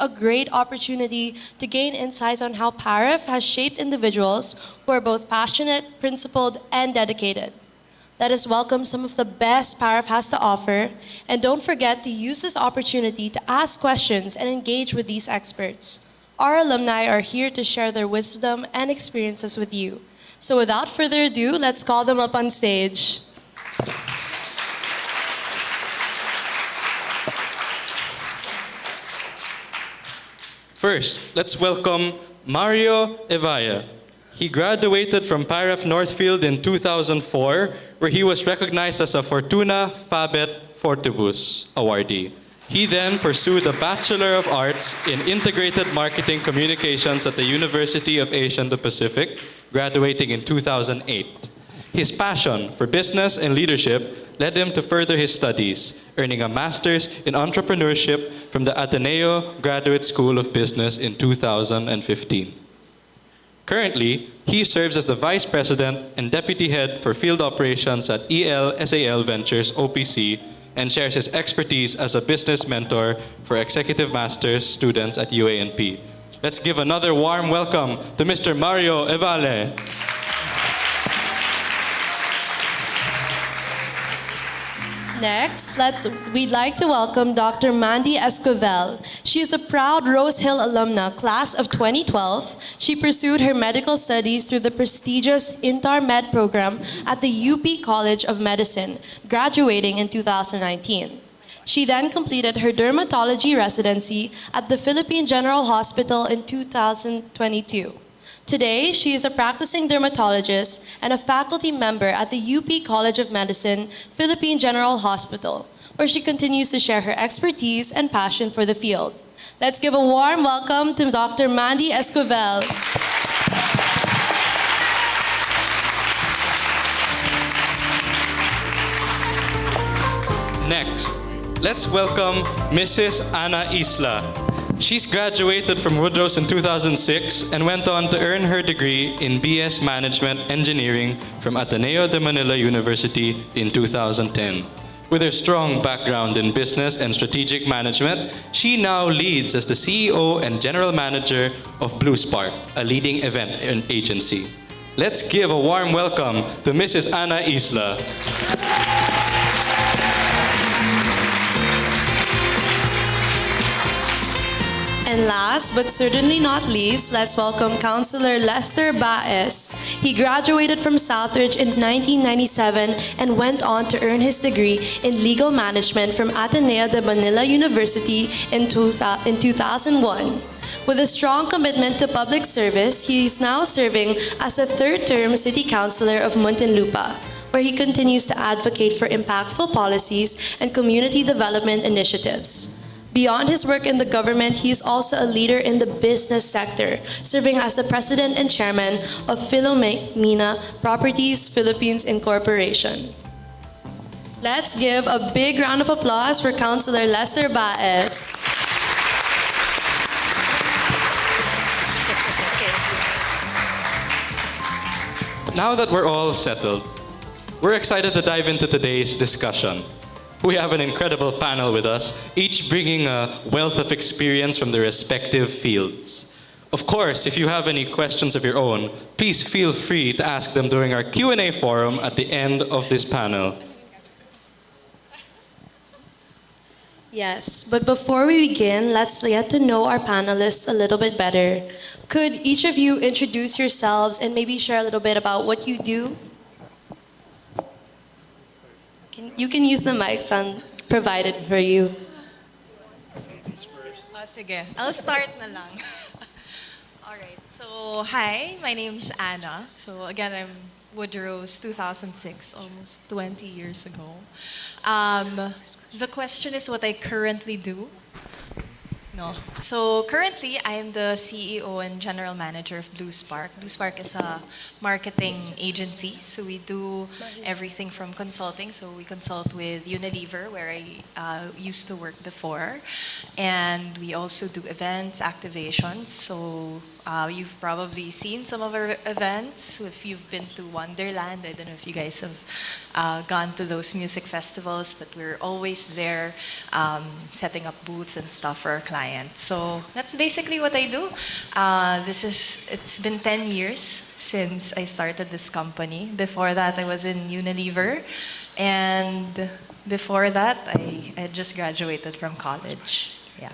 a great opportunity to gain insights on how PAREF has shaped individuals who are both passionate, principled, and dedicated. Let us welcome some of the best PAREF has to offer, and don't forget to use this opportunity to ask questions and engage with these experts. Our alumni are here to share their wisdom and experiences with you. So without further ado, let's call them up on stage. First, let's welcome Mario Evaya. He graduated from PAREF Northfield in 2004, where he was recognized as a Fortuna Fabet Fortibus awardee. He then pursued a Bachelor of Arts in Integrated Marketing Communications at the University of Asia and the Pacific, graduating in 2008. His passion for business and leadership led him to further his studies, earning a master's in entrepreneurship from the Ateneo Graduate School of Business in 2015. Currently, he serves as the Vice President and Deputy Head for Field Operations at EL-SAL Ventures OPC and shares his expertise as a business mentor for Executive Masters students at UANP. Let's give another warm welcome to Mr. Mario Evale. Next, we'd like to welcome Dr. Mandy Esquivel. She is a proud Rose Hill alumna, class of 2012. She pursued her medical studies through the prestigious Intar-Med program at the UP College of Medicine, graduating in 2019. She then completed her dermatology residency at the Philippine General Hospital in 2022. Today, she is a practicing dermatologist and a faculty member at the UP College of Medicine, Philippine General Hospital, where she continues to share her expertise and passion for the field. Let's give a warm welcome to Dr. Mandy Esquivel. Next, let's welcome Mrs. Ana Isla. She's graduated from Woodrow's in 2006 and went on to earn her degree in BS Management Engineering from Ateneo de Manila University in 2010. With her strong background in business and strategic management, she now leads as the CEO and General Manager of Blue Spark, a leading event agency. Let's give a warm welcome to Mrs. Ana Isla. And last but certainly not least, let's welcome Councilor Lester Baez. He graduated from Southridge in 1997 and went on to earn his degree in legal management from Ateneo de Manila University in 2001. With a strong commitment to public service, he is now serving as a third-term city councilor of Muntinlupa, where he continues to advocate for impactful policies and community development initiatives. Beyond his work in the government, he is also a leader in the business sector, serving as the president and chairman of Philomena Properties Philippines Incorporation. Let's give a big round of applause for Councilor Lester Baez. Now that we're all settled, we're excited to dive into today's discussion. We have an incredible panel with us, each bringing a wealth of experience from their respective fields. Of course, if you have any questions of your own, please feel free to ask them during our Q&A forum at the end of this panel. Yes, but before we begin, let's get to know our panelists a little bit better. Could each of you introduce yourselves and maybe share a little bit about what you do? You can use the mics provided for you. Sige, I'll start na lang. Alright, so hi, my name is Anna. So again, I'm Woodrow's 2006, almost 20 years ago. The question is what I currently do. No. So currently, I am the CEO and General Manager of Blue Spark. Blue Spark is a marketing agency. So we do everything from consulting. So we consult with Unilever, where I used to work before. And we also do events, activations. So You've probably seen some of our events. If you've been to Wonderland, I don't know if you guys have gone to those music festivals, but we're always there setting up booths and stuff for our clients. So that's basically what I do. It's been 10 years since I started this company. Before that, I was in Unilever. And before that, I had just graduated from college. Yeah.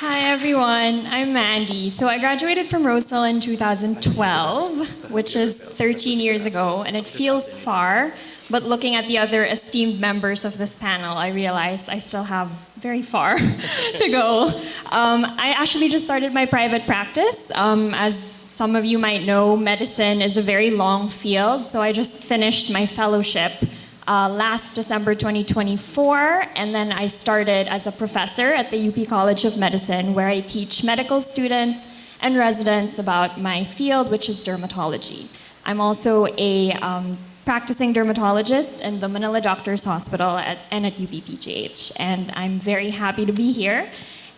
Hi everyone, I'm Mandy. So I graduated from Roseville in 2012, which is 13 years ago, and it feels far, but looking at the other esteemed members of this panel, I realize I still have very far to go. I actually just started my private practice. As some of you might know, medicine is a very long field, so I just finished my fellowship last December 2024, and then I started as a professor at the UP College of Medicine, where I teach medical students and residents about my field, which is dermatology. I'm also a practicing dermatologist in the Manila Doctors Hospital and at UPPGH, and I'm very happy to be here.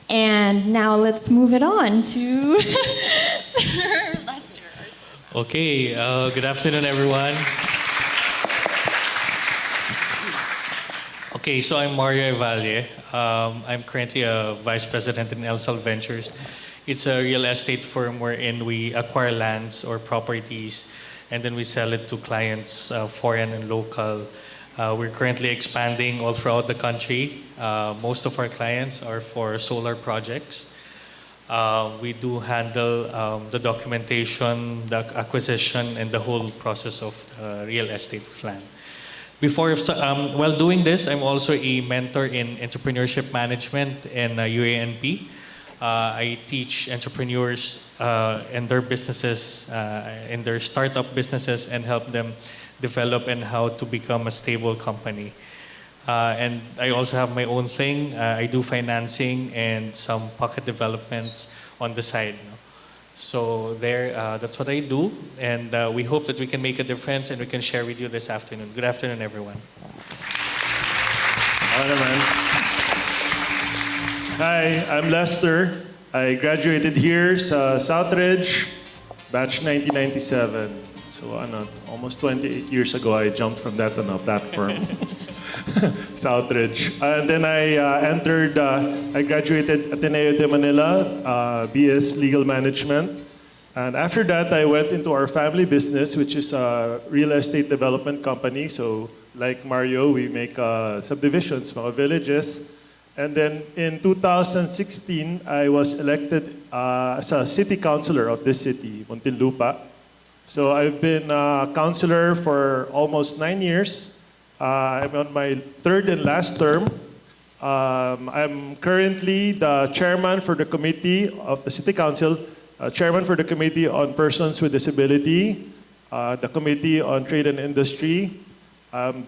And now let's move it on to Sir Lester. Okay, good afternoon, everyone. Okay, so I'm Mario Evalle. I'm currently a vice president in LSAL Ventures. It's a real estate firm wherein we acquire lands or properties and then we sell it to clients, foreign and local. We're currently expanding all throughout the country. Most of our clients are for solar projects. We do handle the documentation, the acquisition, and the whole process of real estate land. While doing this, I'm also a mentor in entrepreneurship management in UANP. I teach entrepreneurs and their businesses, in their startup businesses, and help them develop and how to become a stable company. And I also have my own thing. I do financing and some pocket developments on the side. So that's what I do, and we hope that we can make a difference and we can share with you this afternoon. Good afternoon, everyone. Hi, I'm Lester. I graduated here sa Southridge, batch 1997. So almost 28 years ago, I jumped from that platform. Southridge. And then I graduated Ateneo de Manila, BS Legal Management. And after that, I went into our family business, which is a real estate development company. So like Mario, we make subdivisions, mga villages. And then in 2016, I was elected as a city councilor of this city, Muntinlupa. So I've been a councilor for almost 9 years. I'm on my third and last term. I'm currently the chairman for the committee of the City Council, chairman for the Committee on Persons with Disability, the Committee on Trade and Industry,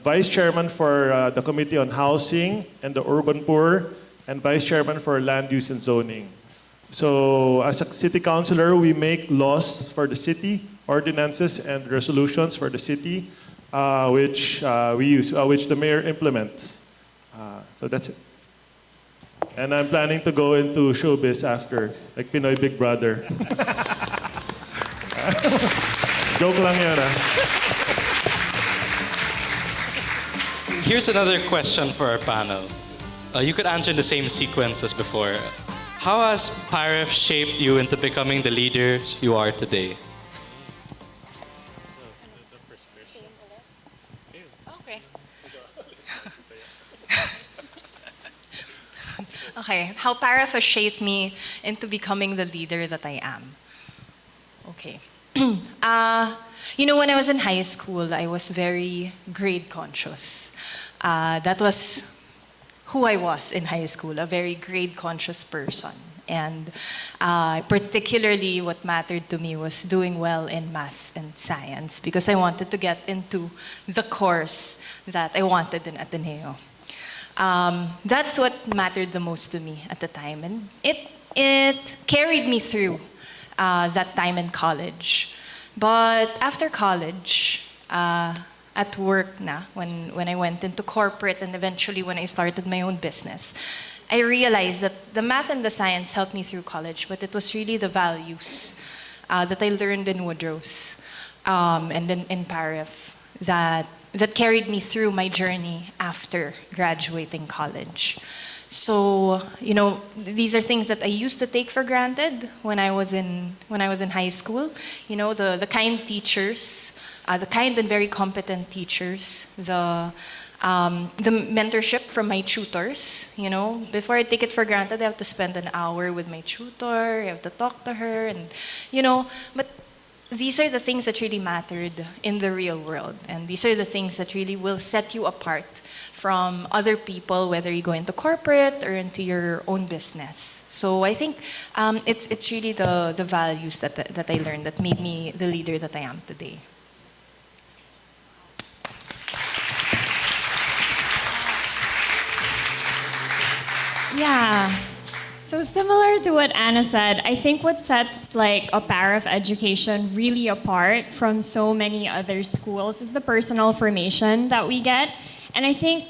vice chairman for the Committee on Housing and the Urban Poor, and vice chairman for Land Use and Zoning. So as a city councilor, we make laws for the city, ordinances and resolutions for the city, which we use, which the mayor implements. So that's it. And I'm planning to go into showbiz after, like Pinoy Big Brother. Joke lang yun, Here's another question for our panel. You could answer in the same sequence as before. How has PAREF shaped you into becoming the leaders you are today? Okay, how PAREF has shaped me into becoming the leader that I am. Okay. When I was in high school, I was very grade conscious. That was who I was in high school, a very grade conscious person. And particularly what mattered to me was doing well in math and science because I wanted to get into the course that I wanted in Ateneo. That's what mattered the most to me at the time, and it carried me through that time in college. But after college, at work na, when I went into corporate and eventually when I started my own business, I realized that the math and the science helped me through college, but it was really the values that I learned in Woodrow's and in PAREF that carried me through my journey after graduating college. So, these are things that I used to take for granted when I was in high school. The kind teachers, the kind and very competent teachers, the mentorship from my tutors. Before I take it for granted, I have to spend an hour with my tutor. I have to talk to her, and but these are the things that really mattered in the real world, and these are the things that really will set you apart from other people, whether you go into corporate or into your own business. So I think it's really the values that I learned that made me the leader that I am today. Yeah. So similar to what Anna said, I think what sets like a PAREF education really apart from so many other schools is the personal formation that we get. And I think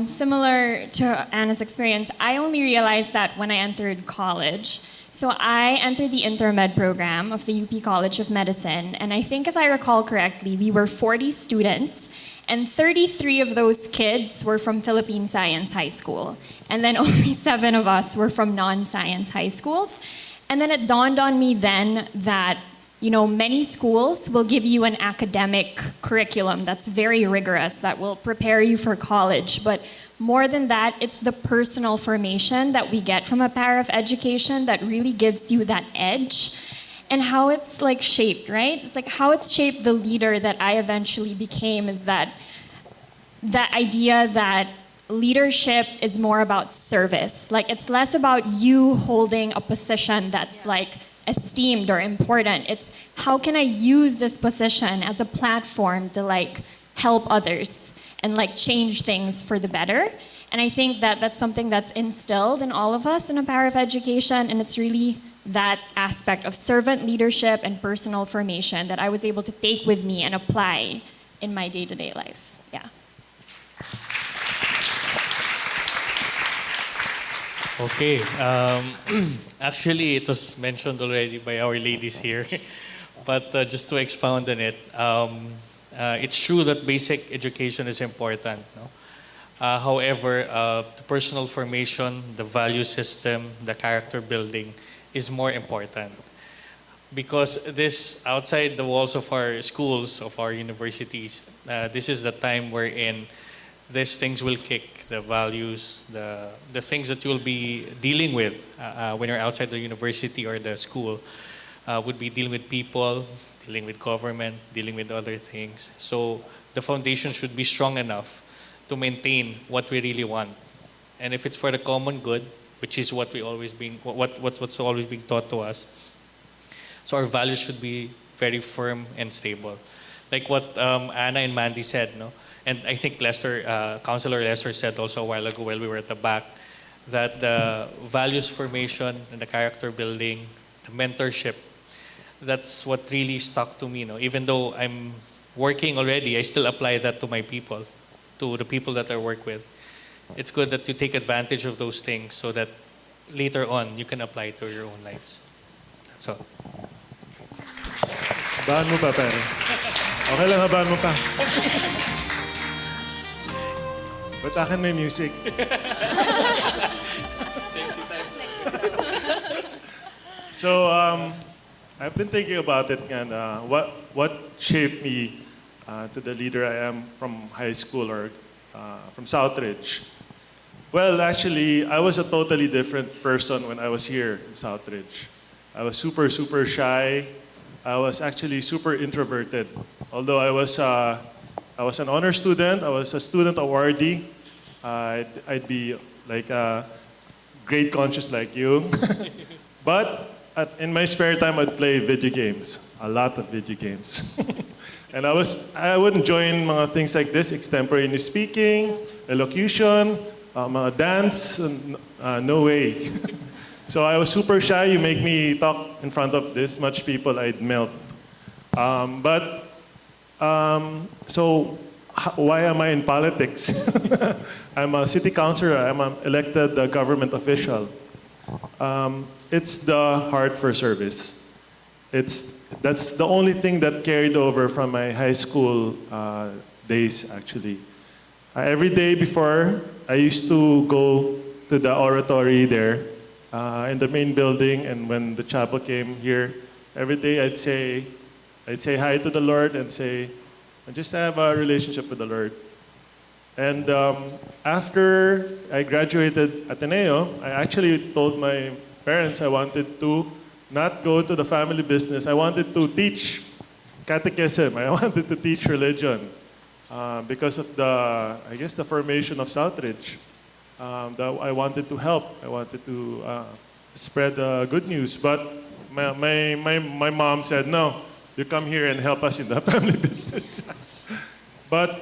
similar to Anna's experience, I only realized that when I entered college. So I entered the intermed program of the UP College of Medicine, and I think if I recall correctly, we were 40 students, and 33 of those kids were from Philippine Science High School, and then only 7 of us were from non-science high schools. And then it dawned on me then that many schools will give you an academic curriculum that's very rigorous, that will prepare you for college. But more than that, it's the personal formation that we get from a PAREF education that really gives you that edge. And how it's like shaped, right? It's like how it's shaped the leader that I eventually became is that idea that leadership is more about service. Like it's less about you holding a position that's like esteemed or important. It's how can I use this position as a platform to like help others and like change things for the better. And I think that that's something that's instilled in all of us in a PAREF education, and it's really that aspect of servant leadership and personal formation that I was able to take with me and apply in my day-to-day life. Yeah. Okay. Actually, it was mentioned already by our ladies here. But just to expound on it, it's true that basic education is important. No? However, the personal formation, the value system, the character building is more important. Because this, outside the walls of our schools, of our universities, this is the time wherein these things will kick, the values, the things that you'll be dealing with when you're outside the university or the school would be dealing with people, dealing with government, dealing with other things. So the foundation should be strong enough to maintain what we really want. And if it's for the common good, which is what we always being, what's always being taught to us, so our values should be very firm and stable. Like what Anna and Mandy said, no? And I think Councilor Lester said also a while ago while we were at the back, that the values formation and the character building, the mentorship, that's what really stuck to me. No? Even though I'm working already, I still apply that to my people, to the people that I work with. It's good that you take advantage of those things so that later on you can apply it to your own lives. That's all. Bahan mo pa, pare. Okay lang, habahan mo pa. Ba't akin may music? So, I've been thinking about it and what shaped me to the leader I am from high school or from Southridge. Well, actually, I was a totally different person when I was here in Southridge. I was super, super shy. I was actually super introverted. Although I was an honor student, I was a student awardee. I'd be like grade conscious like you. But in my spare time, I'd play video games, a lot of video games. And I wouldn't join mga things like this, extemporaneous speaking, elocution, mga dance, no way. So I was super shy. You make me talk in front of this much people, I'd melt. So why am I in politics? I'm a city councilor. I'm an elected government official. It's the heart for service. That's the only thing that carried over from my high school days, actually. Every day before, I used to go to the oratory there in the main building, and when the chapel came here, every day I'd say hi to the Lord and say, I just have a relationship with the Lord. And after I graduated Ateneo, I actually told my parents I wanted to not go to the family business. I wanted to teach catechism. I wanted to teach religion because of the formation of Southridge. I wanted to help. I wanted to spread good news. But my mom said, no, you come here and help us in the family business. But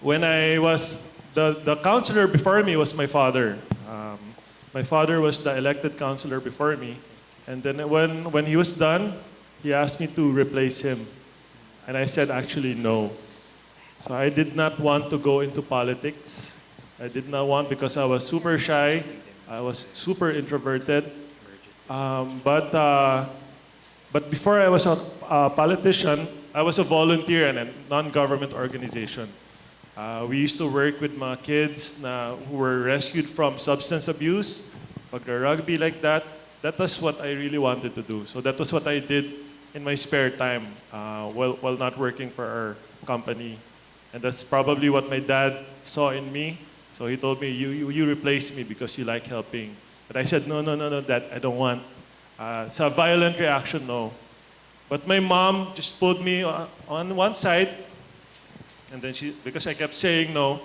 when I was, the counselor before me was my father. My father was the elected counselor before me. And then when he was done, he asked me to replace him. And I said, actually, no. So I did not want to go into politics. I did not want, because I was super shy. I was super introverted. But before I was a politician, I was a volunteer in a non-government organization. We used to work with mga kids who were rescued from substance abuse, pag-rugby like that. That was what I really wanted to do. So that was what I did in my spare time while not working for our company. And that's probably what my dad saw in me. So he told me, you replace me because you like helping. But I said, no, Dad, I don't want. It's a violent reaction, no. But my mom just pulled me on one side, and then because I kept saying no,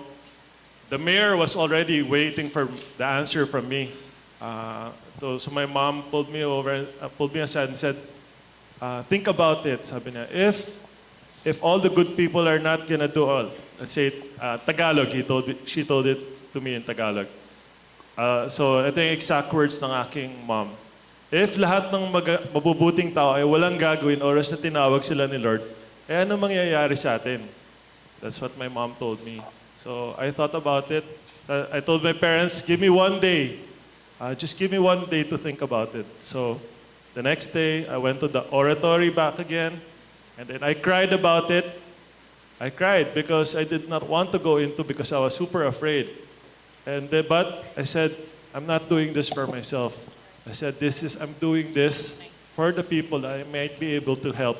the mayor was already waiting for the answer from me. So my mom pulled me over, pulled me aside and said, think about it. Sabi niya, if all the good people are not gonna do all, let's say Tagalog, she told it to me in Tagalog. So ito yung exact words ng aking mom. If lahat ng mabubuting tao ay walang gagawin oras na tinawag sila ni Lord, eh ano mangyayari sa atin? That's what my mom told me. So I thought about it. I told my parents, give me one day. Just give me one day to think about it. So the next day, I went to the oratory back again, and then I cried about it. I cried because I did not want to go into because I was super afraid. But I said, I'm not doing this for myself. I said, I'm doing this for the people that I might be able to help.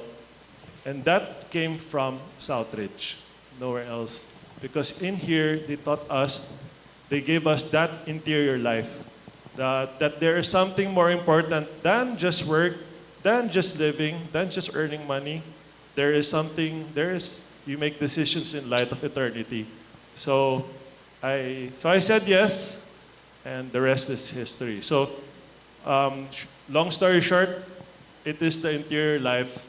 And that came from Southridge, nowhere else. Because in here, they taught us, they gave us that interior life. That there is something more important than just work, than just living, than just earning money. You make decisions in light of eternity. So I said yes, and the rest is history. So long story short, it is the interior life,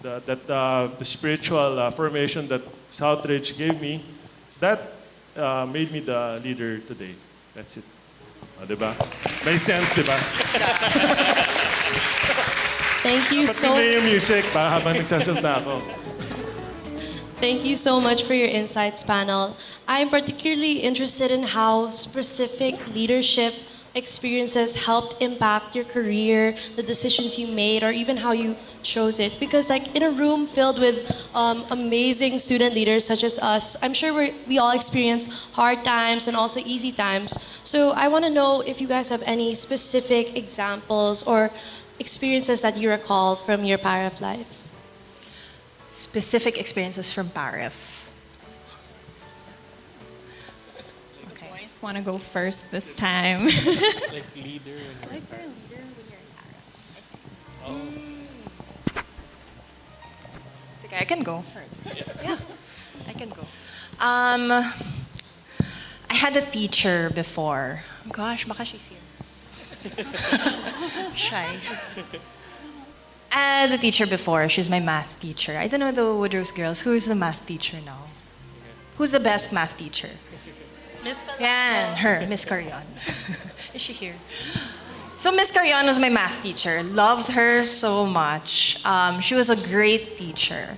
the spiritual formation that Southridge gave me, that made me the leader today. That's it. Diba? May sense, diba? Thank you so much. Yung music pa habang nagsasalta ako. Thank you so much for your insights, panel. I'm particularly interested in how specific leadership experiences helped impact your career, the decisions you made, or even how you chose it. Because like in a room filled with amazing student leaders such as us, I'm sure we all experience hard times and also easy times. So I want to know if you guys have any specific examples or experiences that you recall from your PAREF life. Specific experiences from PAREF. I just want to go first this time. Like leader. Like for a leader when you're in PAREF, I think. Okay, I can go first. Yeah, I can go. I had a teacher before. Gosh, baka she's here. Shy. I had a teacher before. She's my math teacher. I don't know the Woodrow's girls. Who is the math teacher now? Who's the best math teacher? Miss Yan, her, Miss Carion. Is she here? So Miss Carion was my math teacher. Loved her so much. She was a great teacher.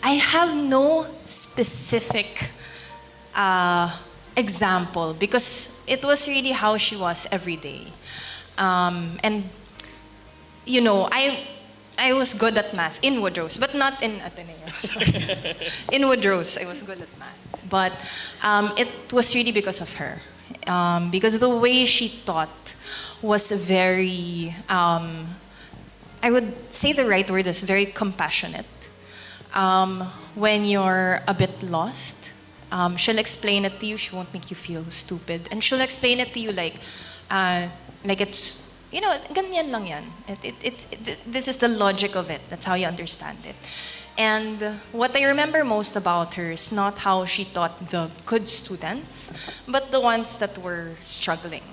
I have no specific example because it was really how she was every day. And you know, I was good at math in Woodrow's, but not in Ateneo. Sorry. In Woodrow's, I was good at math. But it was really because of her. Because the way she taught was very, I would say the right word is very compassionate. When you're a bit lost, she'll explain it to you. She won't make you feel stupid. And she'll explain it to you like it's, you know, ganyan lang yan. This is the logic of it. That's how you understand it. And what I remember most about her is not how she taught the good students, but the ones that were struggling.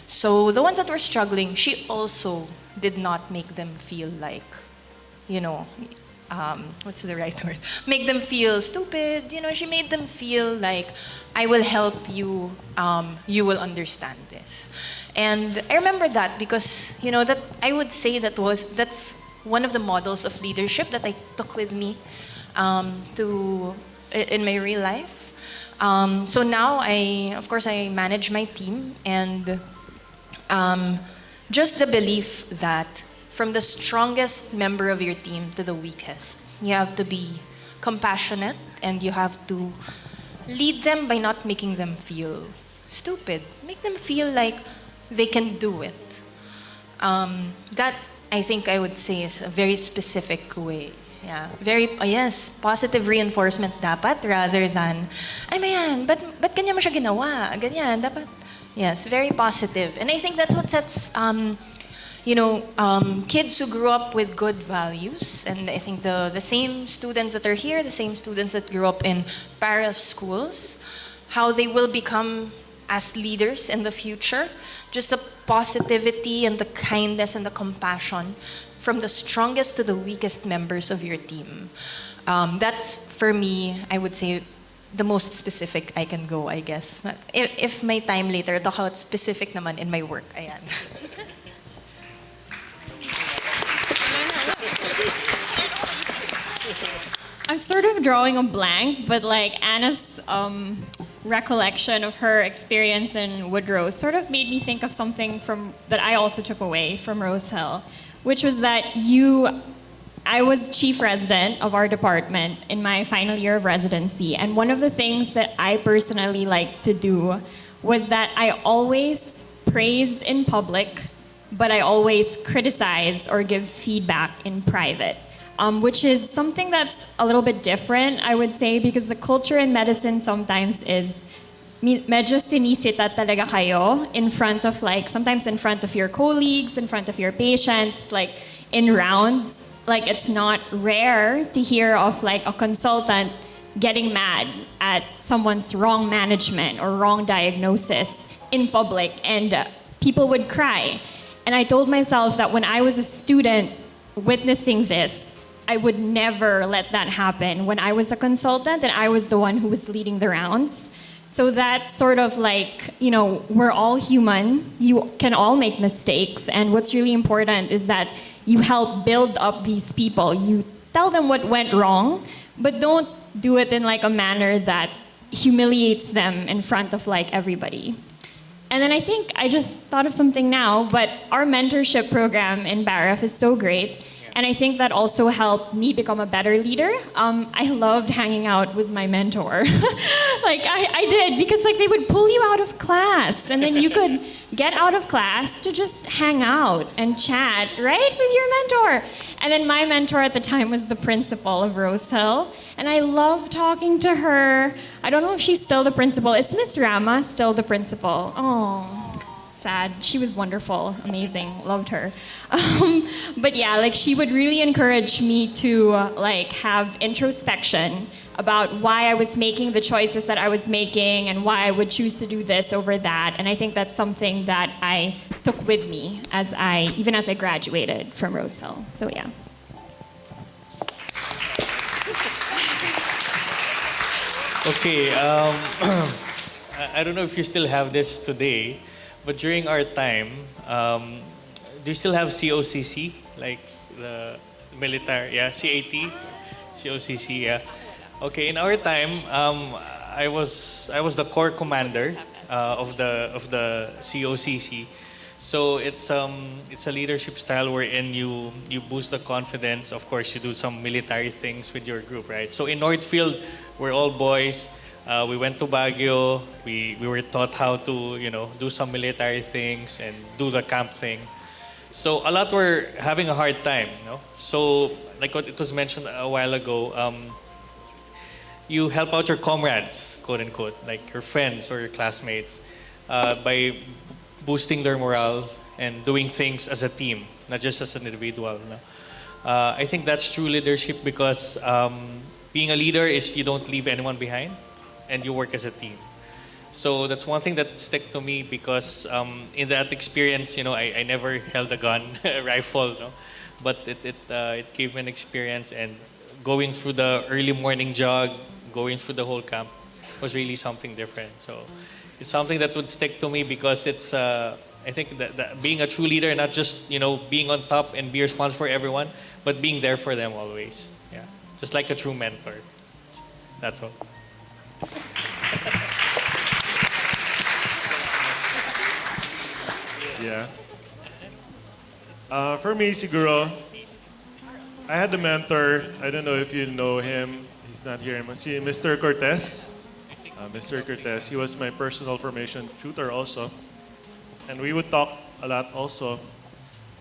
So the ones that were struggling, she also did not make them feel like, you know, what's the right word? Make them feel stupid. You know, she made them feel like, I will help you, you will understand this. And I remember that because, you know, that I would say that's one of the models of leadership that I took with me in my real life. So now of course, I manage my team, and just the belief that from the strongest member of your team to the weakest, you have to be compassionate and you have to lead them by not making them feel stupid. Make them feel like they can do it. That, I think I would say, is a very specific way. Yeah, very, yes, positive reinforcement dapat rather than, ano ba yan, ba't ganyan mo siya ginawa? Ganyan, dapat, yes, very positive. And I think that's what sets, you know, kids who grew up with good values, and I think the same students that are here, the same students that grew up in PAREF schools, how they will become as leaders in the future, just the positivity and the kindness and the compassion from the strongest to the weakest members of your team. That's, for me, I would say, the most specific I can go, I guess. But if may time later, talk about specific naman in my work, ayan. I'm sort of drawing a blank, but like Anna's recollection of her experience in Woodrow sort of made me think of something that I also took away from Rose Hill, which was that I was chief resident of our department in my final year of residency, and one of the things that I personally liked to do was that I always praise in public, but I always criticize or give feedback in private. Which is something that's a little bit different, I would say, because the culture in medicine sometimes is medyo sinisita talaga kayo in front of, like, sometimes in front of your colleagues, in front of your patients, like in rounds. Like, it's not rare to hear of like a consultant getting mad at someone's wrong management or wrong diagnosis in public, and people would cry. And I told myself that when I was a student witnessing this, I would never let that happen when I was a consultant and I was the one who was leading the rounds. So that sort of like, you know, we're all human. You can all make mistakes. And what's really important is that you help build up these people. You tell them what went wrong, but don't do it in like a manner that humiliates them in front of like everybody. And then I think I just thought of something now, but our mentorship program in PAREF is so great. And I think that also helped me become a better leader. I loved hanging out with my mentor. Like, I did, because like they would pull you out of class, and then you could get out of class to just hang out and chat, right, with your mentor. And then my mentor at the time was the principal of Rose Hill, and I love talking to her. I don't know if she's still the principal. Is Miss Rama still the principal? Oh. Sad. She was wonderful, amazing, loved her. But yeah, like she would really encourage me to like have introspection about why I was making the choices that I was making and why I would choose to do this over that. And I think that's something that I took with me even as I graduated from Rose Hill. So yeah. Okay, I don't know if you still have this today, but during our time, do you still have COCC, like the military, yeah, CAT? COCC, yeah. Okay, in our time, I was the corps commander of the COCC. So it's a leadership style wherein you boost the confidence. Of course, you do some military things with your group, right? So in Northfield, we're all boys. We went to Baguio. We were taught how to do some military things and do the camp thing. So a lot were having a hard time, So like what it was mentioned a while ago, you help out your comrades, quote unquote, like your friends or your classmates, by boosting their morale and doing things as a team, not just as an individual. No? I think that's true leadership because being a leader is you don't leave anyone behind and you work as a team. So that's one thing that stuck to me because in that experience, I never held a gun, a rifle, no? But it gave me an experience, and going through the early morning jog, going through the whole camp was really something different. So it's something that would stick to me because it's I think that being a true leader, not just being on top and be responsible for everyone, but being there for them always. Yeah, just like a true mentor. That's all. Yeah. For me, siguro, I had a mentor. I don't know if you know him. He's not here. Si Mr. Cortez. Mr. Cortez. He was my personal formation tutor also. And we would talk a lot also.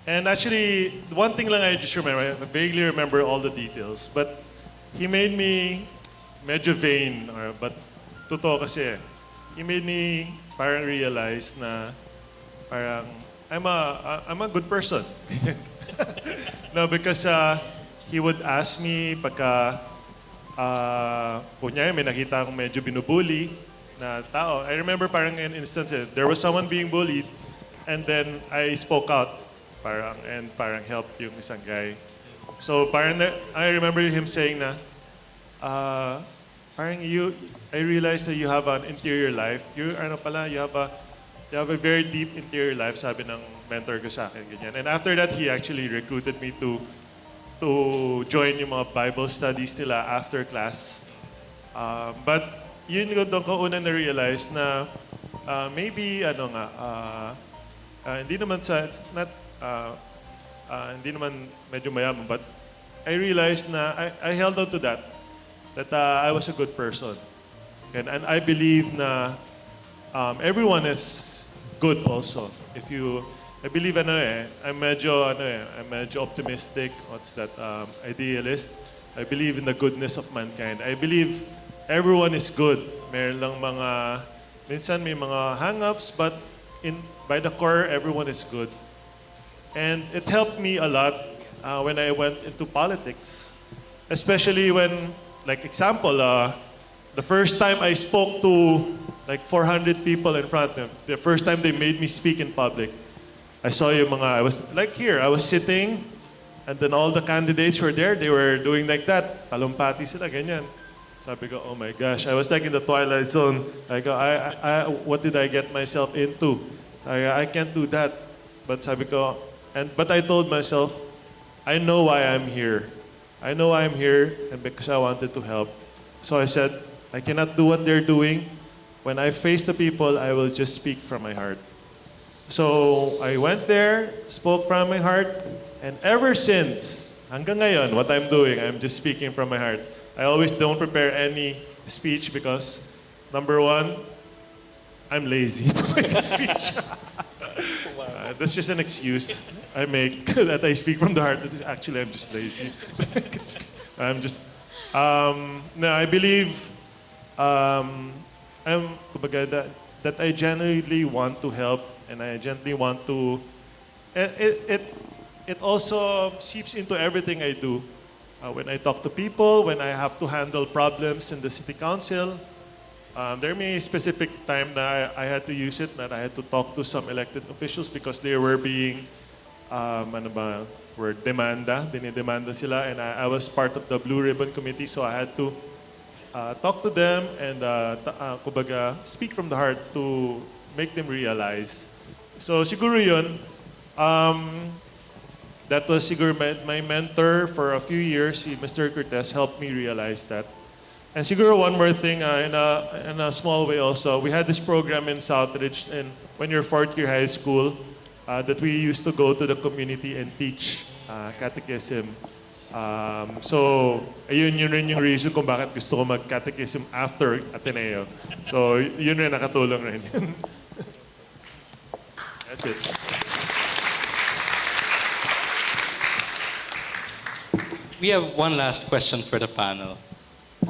And actually, one thing lang I just remember, I vaguely remember all the details, but he made me medyo vain, but totoo kasi. He made me parang realize na parang I'm a good person. No, because he would ask me pagka kunyari may nakita akong medyo binubully na tao. I remember parang an instance, there was someone being bullied and then I spoke out and helped yung isang guy. So parang I remember him saying na parang I realized that you have an interior life. You have a very deep interior life, sabi ng mentor ko sa akin, ganyan. And after that, he actually recruited me to join yung mga Bible studies nila after class. But yun yung doon ko una na-realize na maybe, hindi naman hindi naman medyo mayaman, but I realized na I held on to that I was a good person. And I believe na everyone is good also. I believe I'm medyo optimistic. What's that? Idealist. I believe in the goodness of mankind. I believe everyone is good. Meron lang minsan may mga hang-ups, but by the core, everyone is good. And it helped me a lot when I went into politics. Especially when, like example, the first time I spoke to like 400 people in front of them, the first time they made me speak in public, I saw I was like here, I was sitting, and then all the candidates were there, they were doing like that, talumpati sila, ganyan. Sabi ko, oh my gosh, I was like in the twilight zone. I go, what did I get myself into? I can't do that. But sabi ko, but I told myself, I know why I'm here. I know I'm here, and because I wanted to help. So I said, I cannot do what they're doing. When I face the people, I will just speak from my heart. So I went there, spoke from my heart, and ever since, hanggang ngayon, what I'm doing, I'm just speaking from my heart. I always don't prepare any speech because, number one, I'm lazy to make a speech. That's just an excuse I make that I speak from the heart. Actually, I'm just lazy. No, I believe that I genuinely want to help, and I genuinely want to. It also seeps into everything I do. When I talk to people, when I have to handle problems in the city council, there may be a specific time that I had to use it, that I had to talk to some elected officials because they were being, dinidemanda sila, and I was part of the Blue Ribbon Committee, so I had to talk to them and speak from the heart to make them realize. So siguro yun, that was siguro my mentor for a few years. Mr. Cortez helped me realize that. And siguro one more thing, in a small way also, we had this program in Southridge, and when you're fourth year high school, that we used to go to the community and teach catechism. So, ayun yun rin yung reason kung bakit gusto ko mag-catechism after Ateneo. So, yun rin nakatulong rin. That's it. We have one last question for the panel.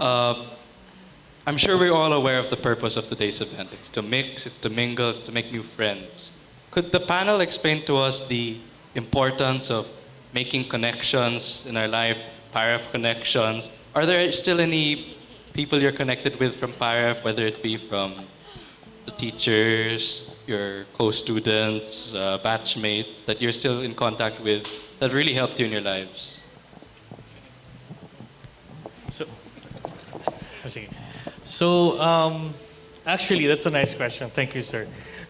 I'm sure we're all aware of the purpose of today's event. It's to mix, it's to mingle, it's to make new friends. Could the panel explain to us the importance of making connections in our life, PAREF connections? Are there still any people you're connected with from PAREF, whether it be from the teachers, your co-students, batchmates, that you're still in contact with that really helped you in your lives? So, actually, that's a nice question. Thank you, sir.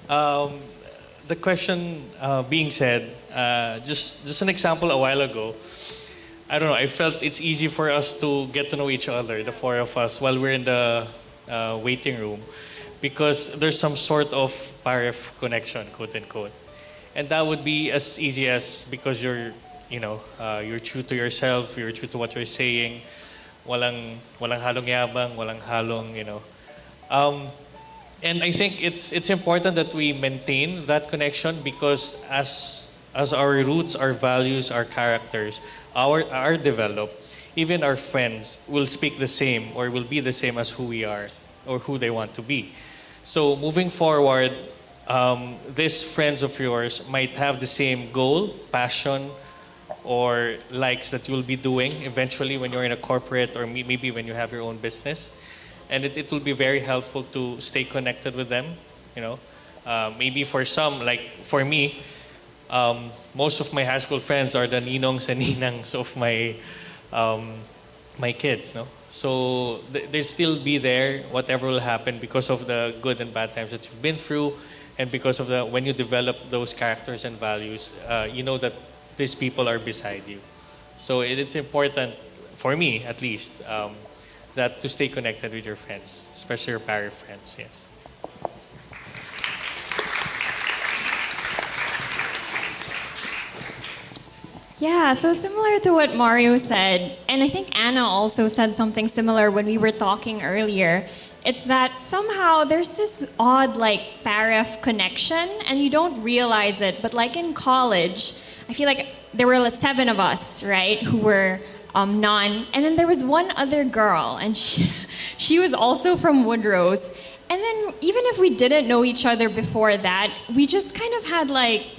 The question being said, just an example a while ago, I don't know, I felt it's easy for us to get to know each other, the four of us, while we're in the waiting room, because there's some sort of PAREF connection, quote unquote. And that would be as easy as because you're true to yourself, you're true to what you're saying, walang halong yabang, walang halong, and I think it's important that we maintain that connection, because as our roots, our values, our characters are developed, even our friends will speak the same or will be the same as who we are or who they want to be. So moving forward, these friends of yours might have the same goal, passion, or likes that you'll be doing eventually when you're in a corporate or maybe when you have your own business. And it will be very helpful to stay connected with them, Maybe for some, like for me, most of my high school friends are the ninongs and ninangs of my kids, no? So they'll still be there, whatever will happen, because of the good and bad times that you've been through, and because of when you develop those characters and values, you know that these people are beside you. So it's important, for me at least, that to stay connected with your friends, especially your PAREF friends, yes. Yeah, so similar to what Mario said, and I think Anna also said something similar when we were talking earlier. It's that somehow there's this odd PAREF connection, and you don't realize it, but in college, I feel like there were 7 of us, right, who were non, and then there was one other girl, and she was also from Woodrose. And then even if we didn't know each other before that, we just kind of had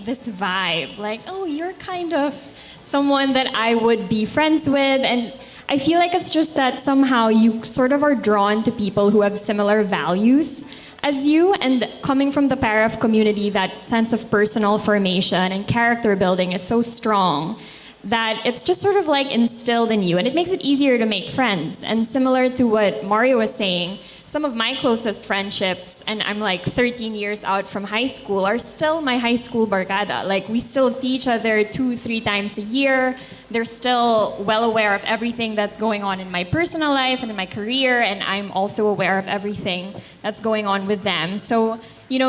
this vibe, oh, you're kind of someone that I would be friends with. And I feel like it's just that somehow you sort of are drawn to people who have similar values as you, and coming from the PAREF community, that sense of personal formation and character building is so strong that it's just sort of instilled in you, and it makes it easier to make friends. And similar to what Mario was saying, some of my closest friendships, and I'm 13 years out from high school, are still my high school barkada. We still see each other 2-3 times a year. They're still well aware of everything that's going on in my personal life and in my career, and I'm also aware of everything that's going on with them. So,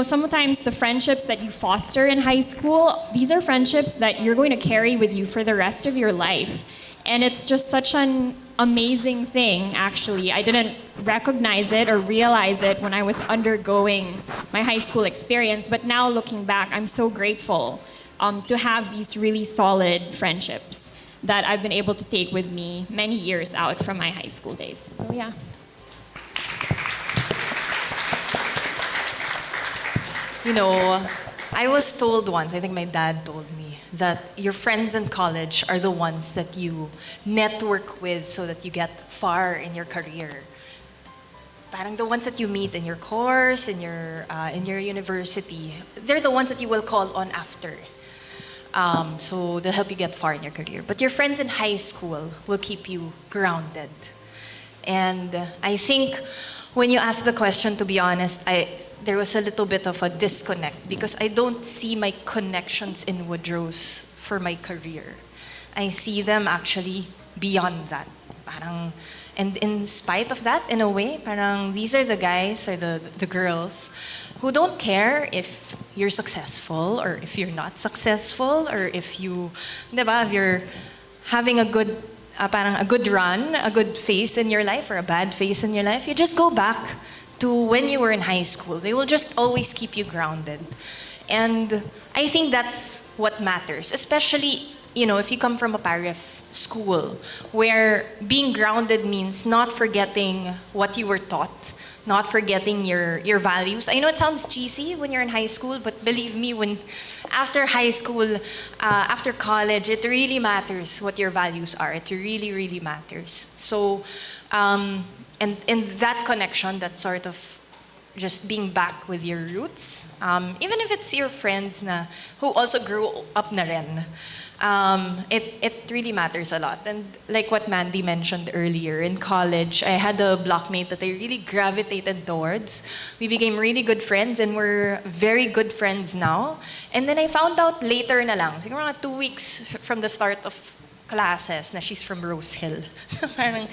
sometimes the friendships that you foster in high school, these are friendships that you're going to carry with you for the rest of your life. And it's just such an amazing thing, actually. I didn't recognize it or realize it when I was undergoing my high school experience, but now looking back, I'm so grateful to have these really solid friendships that I've been able to take with me many years out from my high school days. So yeah. I was told once, I think my dad told me, that your friends in college are the ones that you network with so that you get far in your career. Parang the ones that you meet in your course, in your university, they're the ones that you will call on after. So they'll help you get far in your career. But your friends in high school will keep you grounded. And I think when you asked the question, to be honest, there was a little bit of a disconnect because I don't see my connections in Woodrose for my career. I see them actually beyond that. Parang, and in spite of that, in a way, parang these are the guys or the girls who don't care if you're successful or if you're not successful or if you, diba, if you're having a good, parang a good run, a good phase in your life or a bad phase in your life, you just go back to when you were in high school. They will just always keep you grounded. And I think that's what matters, especially, you know, if you come from a PAREF school where being grounded means not forgetting what you were taught, not forgetting your values. I know it sounds cheesy when you're in high school, but believe me, when after high school, after college, it really matters what your values are. It really, really matters. So, and in that connection, that sort of just being back with your roots, even if it's your friends na who also grew up na rin, it really matters a lot. And like what Mandy mentioned earlier, in college, I had a blockmate that I really gravitated towards. We became really good friends and we're very good friends now. And then I found out later na lang, siguro mga 2 weeks from the start of classes, na she's from Rose Hill. So parang,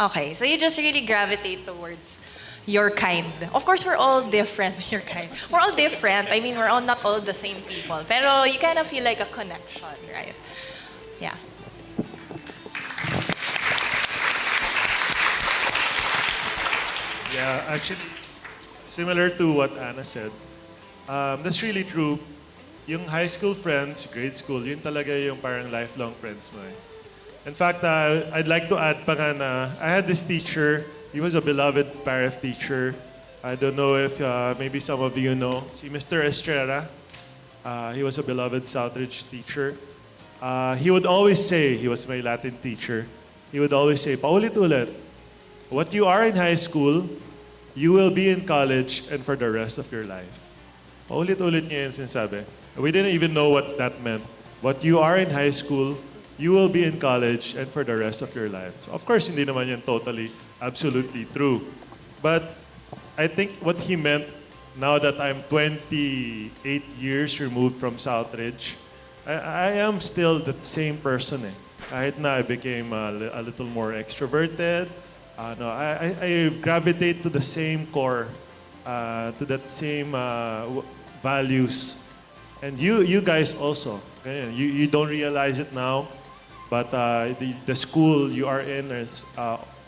okay, so you just really gravitate towards your kind. Of course, we're all different, your kind. We're all different. I mean, we're all not all the same people. Pero you kind of feel like a connection, right? Yeah. Yeah, actually, similar to what Anna said, that's really true. Yung high school friends, grade school, yun talaga yung parang lifelong friends mo. In fact, I'd like to add pa nga na I had this teacher. He was a beloved PAREF teacher. I don't know if maybe some of you know. Si Mr. Estrella, he was a beloved Southridge teacher. He would always say, he was my Latin teacher, he would always say, paulit-ulit, what you are in high school, you will be in college and for the rest of your life. Paulit-ulit niya yung sinasabi. We didn't even know what that meant. What you are in high school, you will be in college and for the rest of your life. Of course, hindi naman yan totally, absolutely true. But I think what he meant, now that I'm 28 years removed from Southridge, I am still the same person. Kahit na I became a little more extroverted, no, I gravitate to the same core, to that same values. And you guys also. You don't realize it now, but the school you are in is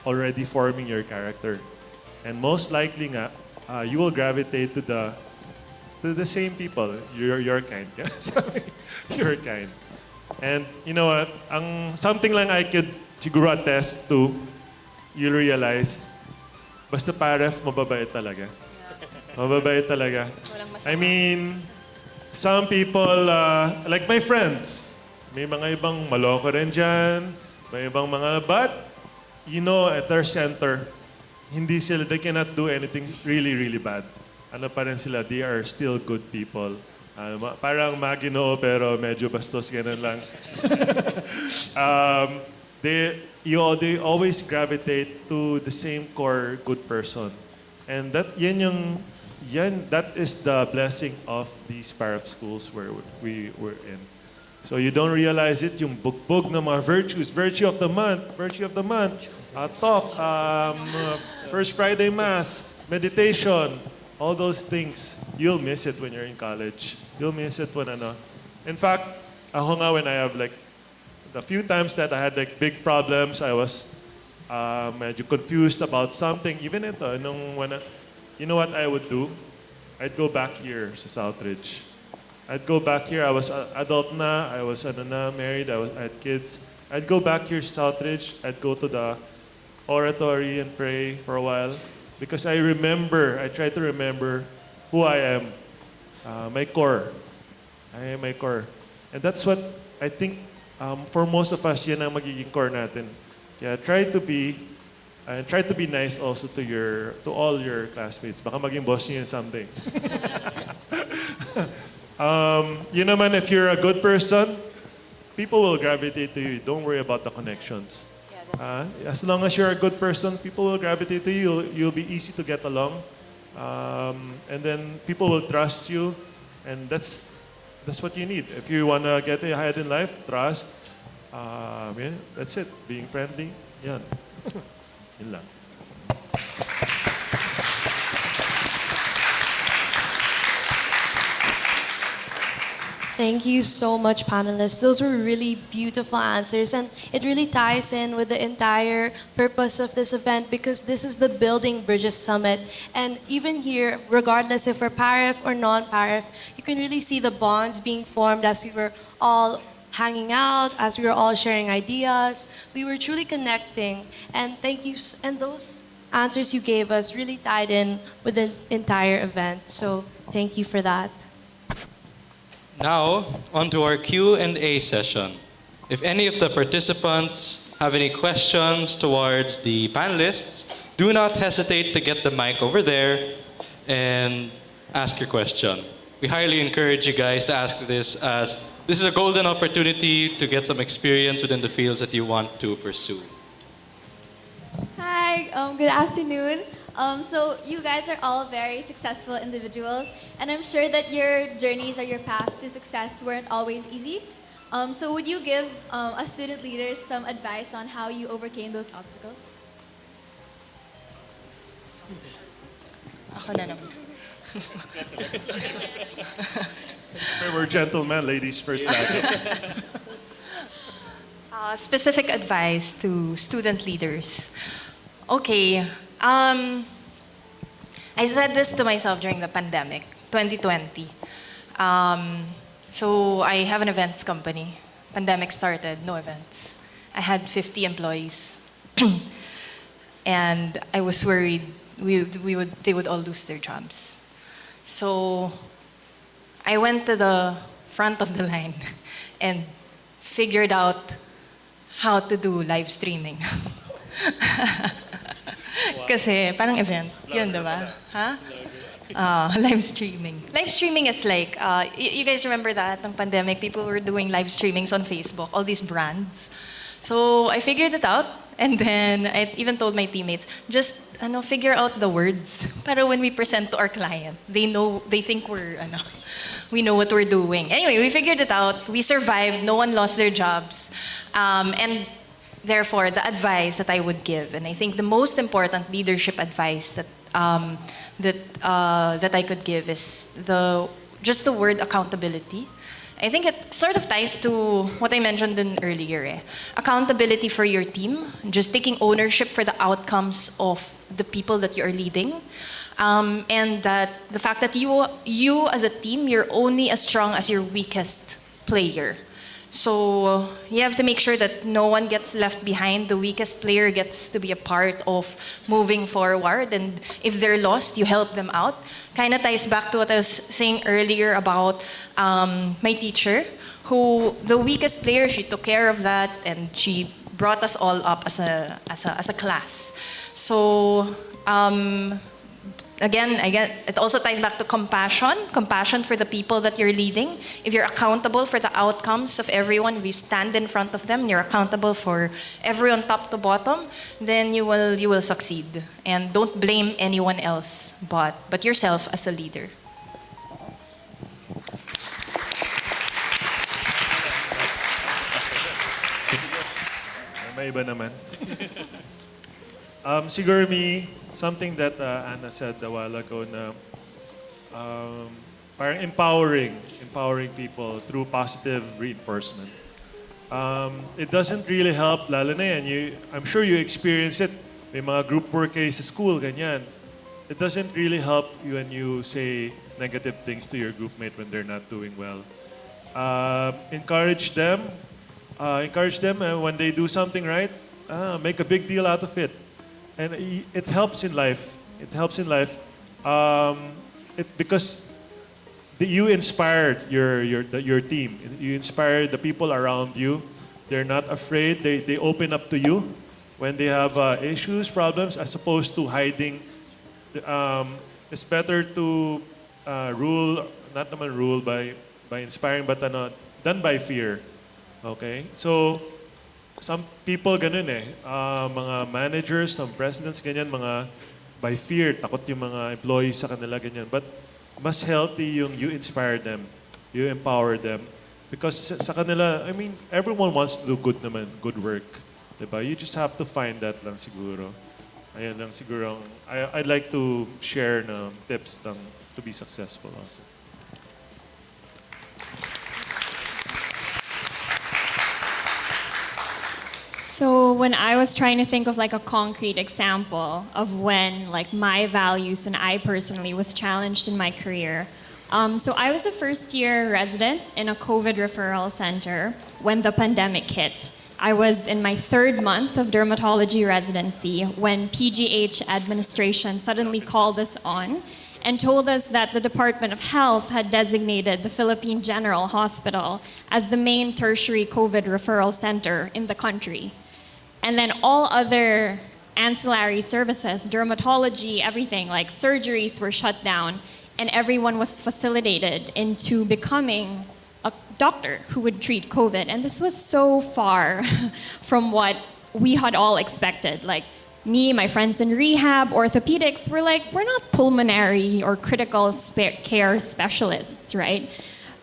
already forming your character. And most likely nga, you will gravitate to the same people, your kind. Your kind. And you know what? Something lang I could siguro attest to, you'll realize, basta PAREF, mababait talaga. Mababait talaga. I mean, some people, like my friends, may mga ibang maloko rin dyan, may ibang mga, but, you know, at their center, hindi sila, they cannot do anything really, really bad. Ano pa rin sila, they are still good people. Parang maginoo pero medyo bastos, ganun lang. They always gravitate to the same core good person. And that is the blessing of these PAREF schools where we were in. So you don't realize it, yung bugbog na mga virtues, virtue of the month, talk, First Friday Mass, meditation, all those things, you'll miss it when you're in college. You'll miss it when ano. In fact, ako nga when I have like, the few times that I had like big problems, I was medyo confused about something. Even ito, you know what I would do? I'd go back here sa Southridge. I'd go back here, I was adult na, I was married, I had kids. I'd go back here sa Southridge, I'd go to the oratory and pray for a while. Because I try to remember who I am, my core. I am my core. And that's what I think for most of us, yan ang magiging core natin. Kaya try to be nice also to all your classmates. Baka maging boss niyo yun someday. You naman, if you're a good person, people will gravitate to you. Don't worry about the connections. As long as you're a good person, people will gravitate to you. You'll be easy to get along. And then people will trust you. And that's what you need. If you want to get ahead in life, trust. Yun, that's it. Being friendly. Yan. Yun lang. Thank you so much, panelists. Those were really beautiful answers, and it really ties in with the entire purpose of this event because this is the Building Bridges Summit. And even here, regardless if we're PAREF or non-PAREF, you can really see the bonds being formed as we were all hanging out, as we were all sharing ideas. We were truly connecting, and thank you. And those answers you gave us really tied in with the entire event. So thank you for that. Now, on to our Q&A session. If any of the participants have any questions towards the panelists, do not hesitate to get the mic over there and ask your question. We highly encourage you guys to ask this, as this is a golden opportunity to get some experience within the fields that you want to pursue. Hi, good afternoon. So you guys are all very successful individuals, and I'm sure that your journeys or your paths to success weren't always easy. So would you give us student leaders some advice on how you overcame those obstacles? Ako na naman. We're gentlemen, ladies first. Specific advice to student leaders. Okay. I said this to myself during the pandemic, 2020. So I have an events company. Pandemic started, no events. I had 50 employees. And I was worried they would all lose their jobs. So I went to the front of the line and figured out how to do live streaming. Kasi parang event, yun, diba? Ha? Live streaming. Live streaming is like, you guys remember that, ng pandemic, people were doing live streamings on Facebook, all these brands. So I figured it out, and then I even told my teammates, just figure out the words. Para when we present to our client, they think we know what we're doing. Anyway, we figured it out, we survived, no one lost their jobs. And therefore, the advice that I would give, and I think the most important leadership advice that I could give is just the word accountability. I think it sort of ties to what I mentioned earlier. Accountability for your team, just taking ownership for the outcomes of the people that you are leading, and that the fact that you as a team, you're only as strong as your weakest player. So you have to make sure that no one gets left behind. The weakest player gets to be a part of moving forward. And if they're lost, you help them out. Kind of ties back to what I was saying earlier about my teacher, who the weakest player, she took care of that and she brought us all up as a class. So again, it also ties back to compassion for the people that you're leading. If you're accountable for the outcomes of everyone, if you stand in front of them, you're accountable for everyone top to bottom, then you will succeed. And don't blame anyone else but yourself as a leader. May iba naman. Siguro something that Anna said a while ago na parang empowering people through positive reinforcement. It doesn't really help, lalo na yan, I'm sure you experience it, may mga group work kayo sa school, ganyan. It doesn't really help you when you say negative things to your group mate when they're not doing well. Encourage them when they do something right, make a big deal out of it. And it helps in life. Because you inspired your team. You inspired the people around you. They're not afraid. They open up to you when they have issues, problems, as opposed to hiding. It's better to rule by inspiring, but done by fear. Okay, so. Some people ganun mga managers, some presidents ganyan, mga by fear, takot yung mga employees sa kanila ganyan. But mas healthy yung you inspire them, you empower them. Because sa kanila, I mean, everyone wants to do good work. Diba? You just have to find that lang siguro. Ayan lang siguro. I'd like to share tips lang to be successful also. So when I was trying to think of like a concrete example of when like my values and I personally was challenged in my career. So I was a first year resident in a COVID referral center when the pandemic hit. I was in my 3rd month of dermatology residency when PGH administration suddenly called us on and told us that the Department of Health had designated the Philippine General Hospital as the main tertiary COVID referral center in the country. And then all other ancillary services, dermatology, everything, like surgeries were shut down, and everyone was facilitated into becoming a doctor who would treat COVID. And this was so far from what we had all expected. Like me, my friends in rehab, orthopedics, were like, we're not pulmonary or critical care specialists, right?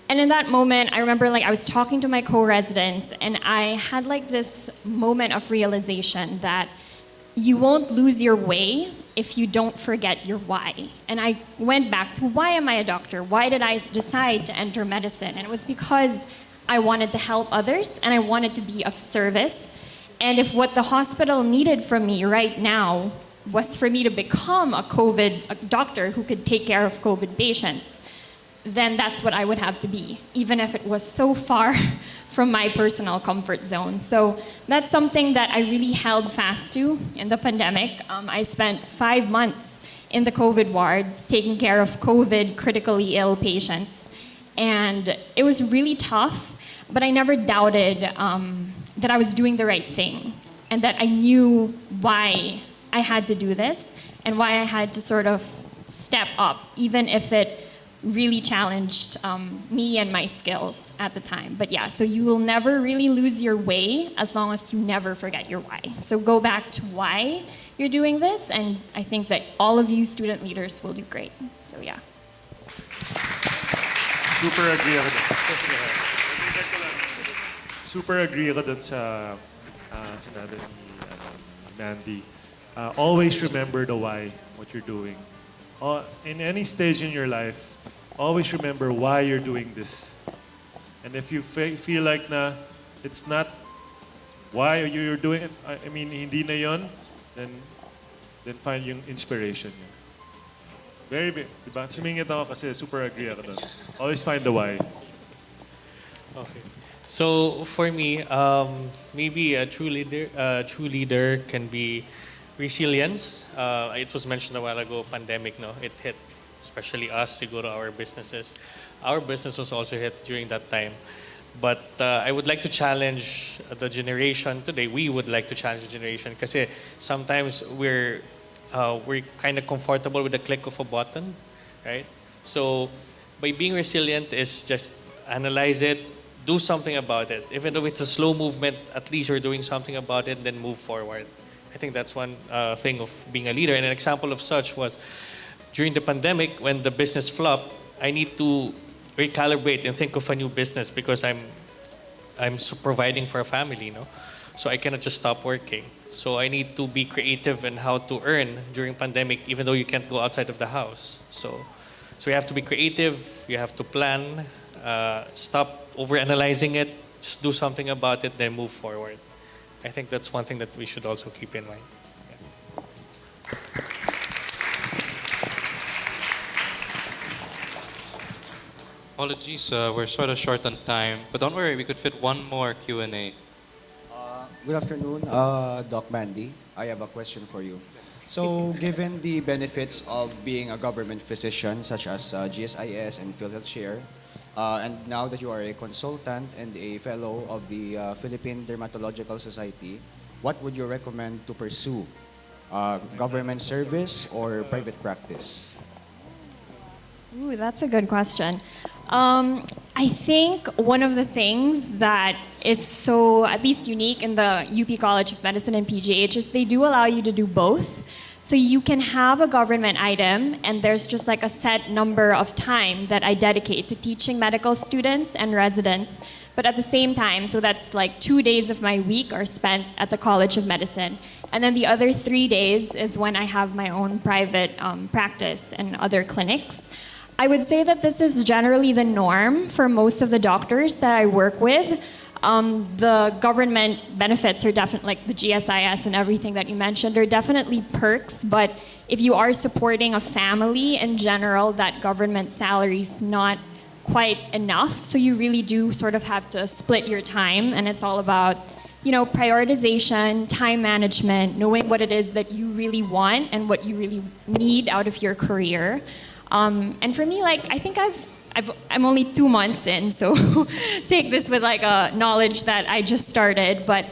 And in that moment, I remember like I was talking to my co-residents and I had like this moment of realization that you won't lose your way if you don't forget your why. And I went back to, why am I a doctor? Why did I decide to enter medicine? And it was because I wanted to help others and I wanted to be of service. And if what the hospital needed from me right now was for me to become a doctor who could take care of COVID patients, then that's what I would have to be, even if it was so far from my personal comfort zone. So that's something that I really held fast to in the pandemic. I spent 5 months in the COVID wards taking care of COVID critically ill patients. And it was really tough, but I never doubted that I was doing the right thing and that I knew why I had to do this and why I had to sort of step up, even if it really challenged me and my skills at the time. But yeah, so you will never really lose your way as long as you never forget your why. So go back to why you're doing this, and I think that all of you student leaders will do great. So yeah. Super agree ako dun. Super agree ako dun sa sinabi ni Mandy. Always remember the why, what you're doing. In any stage in your life, always remember why you're doing this. And if you feel like na it's not why you're doing it, I mean, hindi na yon, then find yung inspiration yun. Very big, diba? Sumingit ako kasi super agree ako doon. Always find the why. Okay. So for me, maybe a true leader can be resilience. It was mentioned a while ago, pandemic, no? It hit especially us, siguro our businesses. Our business was also hit during that time. But I would like to challenge the generation today. We would like to challenge the generation kasi sometimes we're kind of comfortable with the click of a button, right? So by being resilient is just analyze it, do something about it. Even though it's a slow movement, at least you're doing something about it, then move forward. I think that's one thing of being a leader. And an example of such was during the pandemic, when the business flopped, I need to recalibrate and think of a new business because I'm providing for a family, no? So I cannot just stop working. So I need to be creative in how to earn during pandemic, even though you can't go outside of the house. So you have to be creative, you have to plan, stop overanalyzing it, just do something about it, then move forward. I think that's one thing that we should also keep in mind. Apologies, we're sort of short on time, but don't worry, we could fit one more Q&A. Good afternoon, Doc Mandy. I have a question for you. So, given the benefits of being a government physician, such as GSIS and PhilHealth Share, and now that you are a consultant and a fellow of the Philippine Dermatological Society, what would you recommend to pursue? Government service or private practice? Ooh, that's a good question. I think one of the things that is so, at least unique in the UP College of Medicine and PGH is they do allow you to do both. So you can have a government item, and there's just like a set number of time that I dedicate to teaching medical students and residents. But at the same time, so that's like 2 days of my week are spent at the College of Medicine. And then the other 3 days is when I have my own private practice and other clinics. I would say that this is generally the norm for most of the doctors that I work with. The government benefits are definitely, like the GSIS and everything that you mentioned, are definitely perks, but if you are supporting a family in general, that government salary is not quite enough. So you really do sort of have to split your time, and it's all about, you know, prioritization, time management, knowing what it is that you really want and what you really need out of your career. And for me, like, I think I'm only 2 months in, so take this with like a knowledge that I just started, but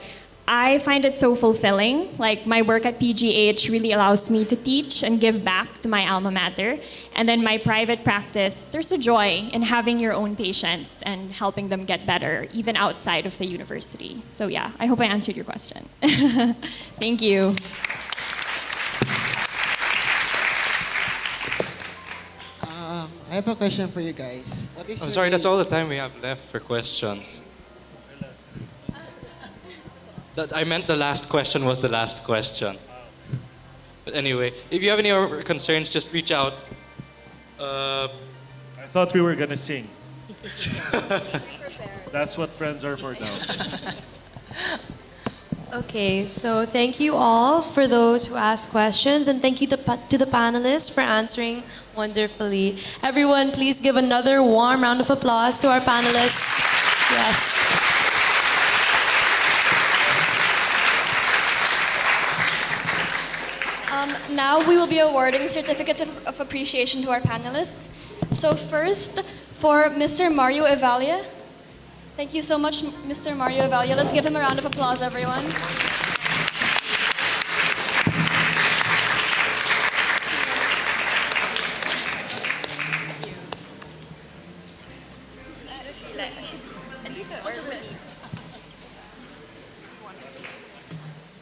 I find it so fulfilling. Like, my work at PGH really allows me to teach and give back to my alma mater. And then my private practice, there's a joy in having your own patients and helping them get better, even outside of the university. So yeah, I hope I answered your question. Thank you. I have a question for you guys. What is I'm your sorry, that's age? all the time we have left for questions. I meant the last question was the last question. But anyway, if you have any other concerns, just reach out. I thought we were gonna sing. That's what friends are for now. Okay, so thank you all for those who asked questions, and thank you to the panelists for answering wonderfully. Everyone, please give another warm round of applause to our panelists. Yes. Now we will be awarding certificates of appreciation to our panelists. So first, for Mr. Mario Evalia. Thank you so much, Mr. Mario Evalia. Let's give him a round of applause, everyone.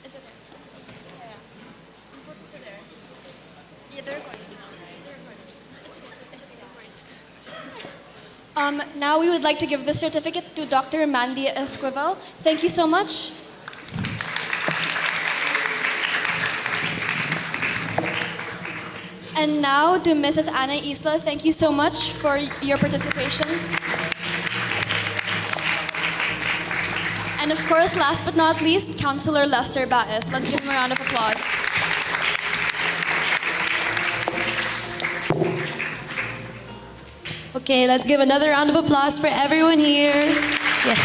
It's okay. Yeah, yeah. What is it there? Yeah, they're recording. They're recording. It's okay. It's okay. Now we would like to give this certificate to Dr. Mandy Esquivel. Thank you so much. And now to Mrs. Ana Isla, thank you so much for your participation. And of course, last but not least, Councilor Lester Baez. Let's give him a round of applause. Okay, let's give another round of applause for everyone here. Yeah.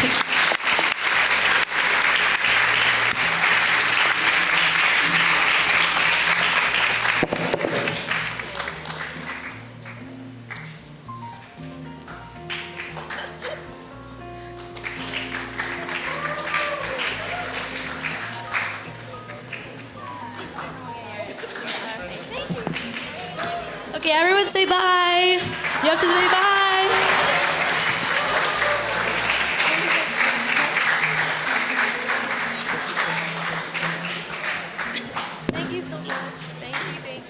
Okay, everyone say bye. You have to say bye. Thank you so much. Thank you.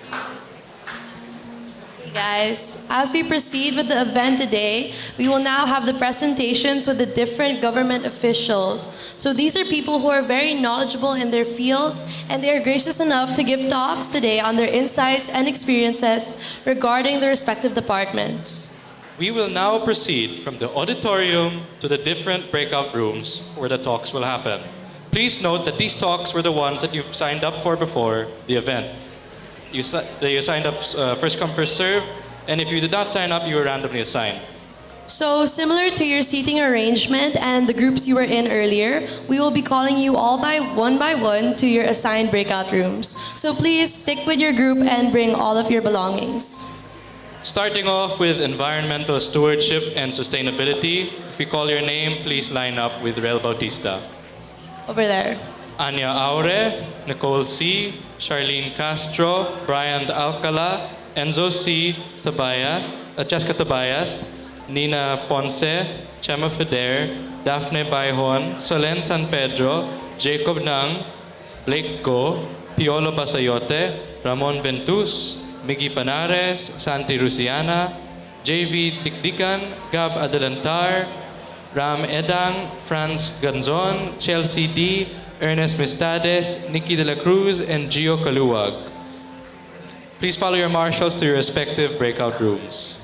Okay, guys, as we proceed with the event today, we will now have the presentations with the different government officials. So these are people who are very knowledgeable in their fields, and they are gracious enough to give talks today on their insights and experiences regarding their respective departments. We will now proceed from the auditorium to the different breakout rooms where the talks will happen. Please note that these talks were the ones that you've signed up for before the event. You signed up first come, first serve, and if you did not sign up, you were randomly assigned. So similar to your seating arrangement and the groups you were in earlier, we will be calling you all by one to your assigned breakout rooms. So please stick with your group and bring all of your belongings. Starting off with environmental stewardship and sustainability, if we call your name, please line up with Rel Bautista. Over there. Anya Aure, Nicole C., Charlene Castro, Brian Alcala, Enzo C. Tabayas, Cheska Tabayas, Nina Ponce, Chema Feder, Daphne Baihon, Solen San Pedro, Jacob Nang, Blake Go, Piolo Basayote, Ramon Ventus, Miggy Panares, Santi Rusiana, JV Dikdikan, Gab Adelantar, Ram Edang, Franz Ganzon, Chelsea D, Ernest Mistades, Nikki De La Cruz, and Gio Kaluwag. Please follow your marshals to your respective breakout rooms.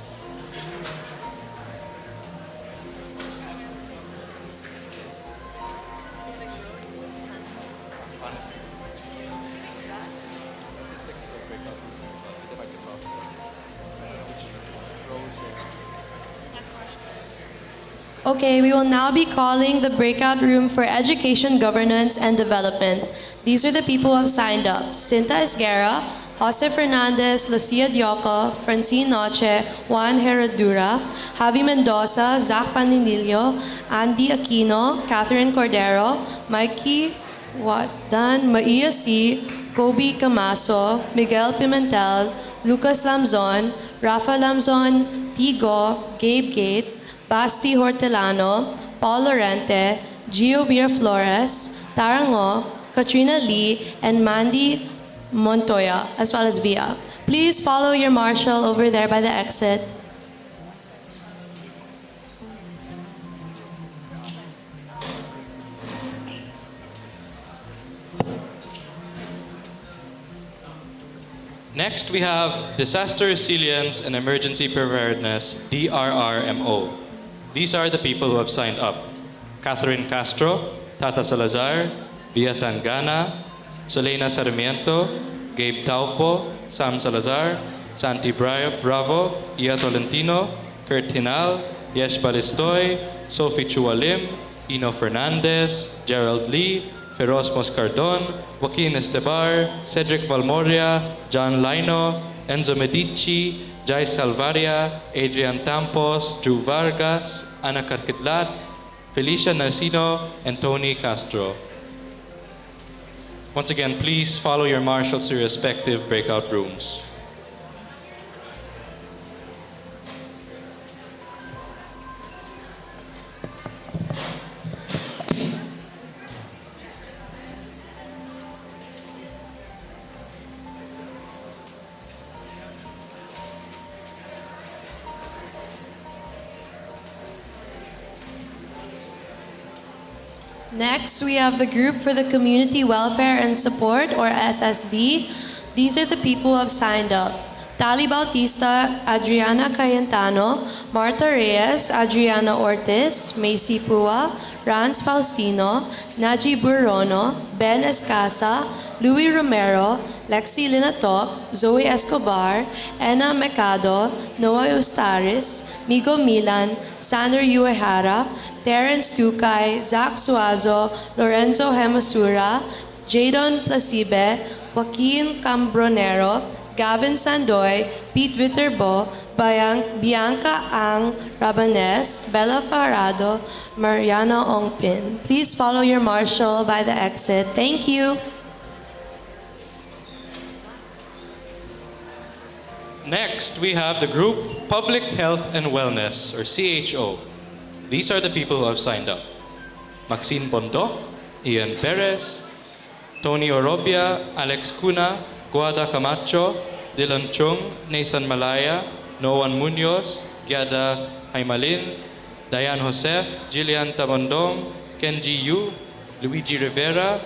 Okay, we will now be calling the breakout room for education, governance, and development. These are the people who have signed up. Cinta Esguerra, Jose Fernandez, Lucia Dioco, Francine Noche, Juan Herodura, Javi Mendoza, Zach Paninilio, Andy Aquino, Catherine Cordero, Mikey Watan, Maia C., Kobe Camaso, Miguel Pimentel, Lucas Lamzon, Rafa Lamzon, Tigo, Gabe Gate, Basti Hortelano, Paul Lorente, Gio Bira Flores, Tarango, Katrina Lee, and Mandy Montoya, as well as Via. Please follow your marshal over there by the exit. Next, we have Disaster Resilience and Emergency Preparedness, DRRMO. These are the people who have signed up. Catherine Castro, Tata Salazar, Via Tangana, Solena Sarmiento, Gabe Taupo, Sam Salazar, Santi Bravo, Ia Tolentino, Kurt Hinal, Yesh Balistoy, Sophie Chualim, Ino Fernandez, Gerald Lee, Feroz Moscardon, Joaquin Estebar, Cedric Valmoria, John Lino, Enzo Medici, Jai Salvaria, Adrian Tampos, Drew Vargas, Ana Carquitlat, Felicia Narcino, and Tony Castro. Once again, please follow your marshals to your respective breakout rooms. Next, we have the Group for the Community Welfare and Support, or SSD. These are the people who have signed up. Tali Bautista, Adriana Cayentano, Marta Reyes, Adriana Ortiz, Macy Pua, Rans Faustino, Naji Burono, Ben Escasa, Louis Romero, Lexi Linatop, Zoe Escobar, Ena Mercado, Noah Ustaris, Migo Milan, Sander Uehara, Terence Tukay, Zach Suazo, Lorenzo Hemasura, Jadon Placibe, Joaquin Cambronero, Gavin Sandoy, Pete Viterbo, Bianca Ang Rabanes, Bella Farado, Mariana Ongpin. Please follow your marshal by the exit. Thank you. Next, we have the group Public Health and Wellness, or CHO. These are the people who have signed up. Maxine Bondo, Ian Perez, Tony Orobia, Alex Cuna, Guada Camacho, Dylan Chung, Nathan Malaya, Noan Munoz, Giada Haimalin, Diane Josef, Jillian Tabondong, Kenji Yu, Luigi Rivera,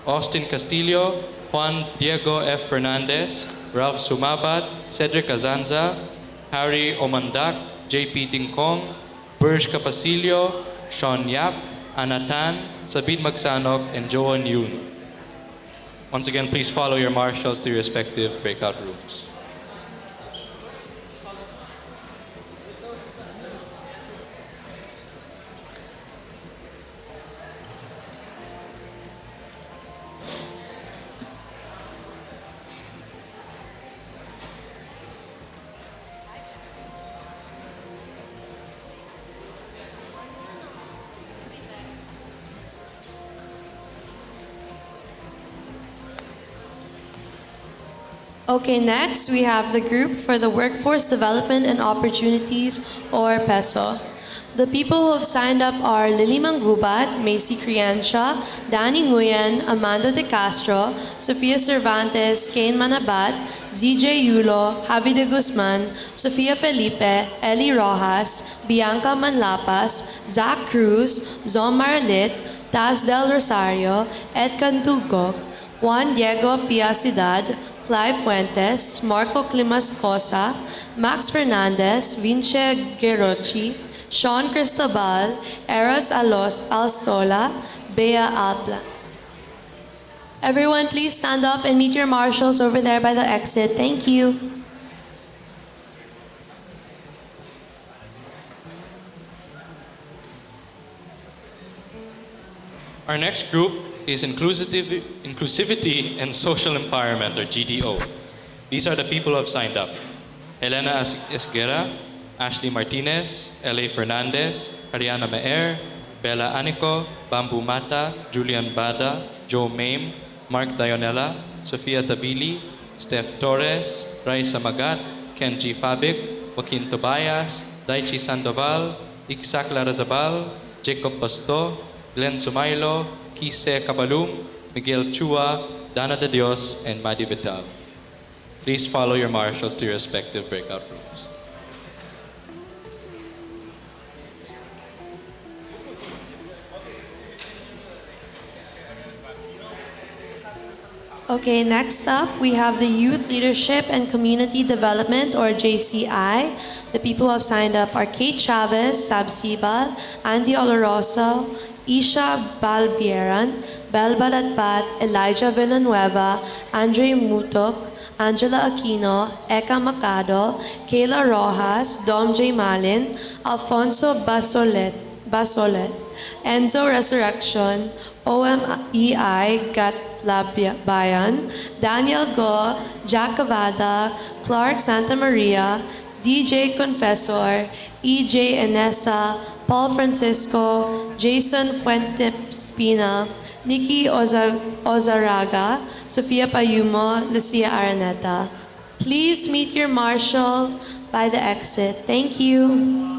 Austin Castillo, Juan Diego F. Fernandez, Ralph Sumabat, Cedric Azanza, Harry Omandak, JP Dingkong, Burj Capasilio, Sean Yap, Anatan, Sabine Magsanok, and Joan Yoon. Once again, please follow your marshals to your respective breakout rooms. Okay, next we have the Group for the Workforce Development and Opportunities, or PESO. The people who have signed up are Lily Manggubat, Macy Criancia, Danny Nguyen, Amanda De Castro, Sofia Cervantes, Kane Manabat, ZJ Yulo, Javi de Guzman, Sofia Felipe, Eli Rojas, Bianca Manlapas, Zach Cruz, Zom Maralit, Taz Del Rosario, Ed Cantugok, Juan Diego Piacidad, Clive Fuentes, Marco Climas Cosa, Max Fernandez, Vince Gerochi, Sean Cristobal, Eros Alsola, Bea Abla. Everyone, please stand up and meet your marshals over there by the exit. Thank you. Our next group is Inclusivity and Social Empowerment, or GDO. These are the people who have signed up. Elena Esguera, Ashley Martinez, L.A. Fernandez, Ariana Meer, Bella Anico, Bambu Mata, Julian Bada, Joe Mame, Mark Dionella, Sofia Tabili, Steph Torres, Raisa Magat, Kenji Fabik, Joaquin Tobias, Daichi Sandoval, Iksak Larazabal, Jacob Basto, Glenn Sumailo, Kise Kabalum, Miguel Chua, Dana de Dios, and Madi Vital. Please follow your marshals to your respective breakout rooms. Okay, next up, we have the Youth Leadership and Community Development, or JCI. The people who have signed up are Kate Chavez, Sab Sibal, Andy Oloroso, Isha Balbieran, Bel Balatbat, Elijah Villanueva, Andre Mutok, Angela Aquino, Eka Macado, Kayla Rojas, Dom J. Malin, Alfonso Basolet, Enzo Resurrection, OMEI Gat Labayan, Daniel Go, Jack Cavada, Clark Santa Maria, DJ Confessor, EJ Enesa, Paul Francisco, Jason Fuentespina, Nikki Ozaraga, Sofia Payumo, Lucia Araneta. Please meet your marshal by the exit. Thank you.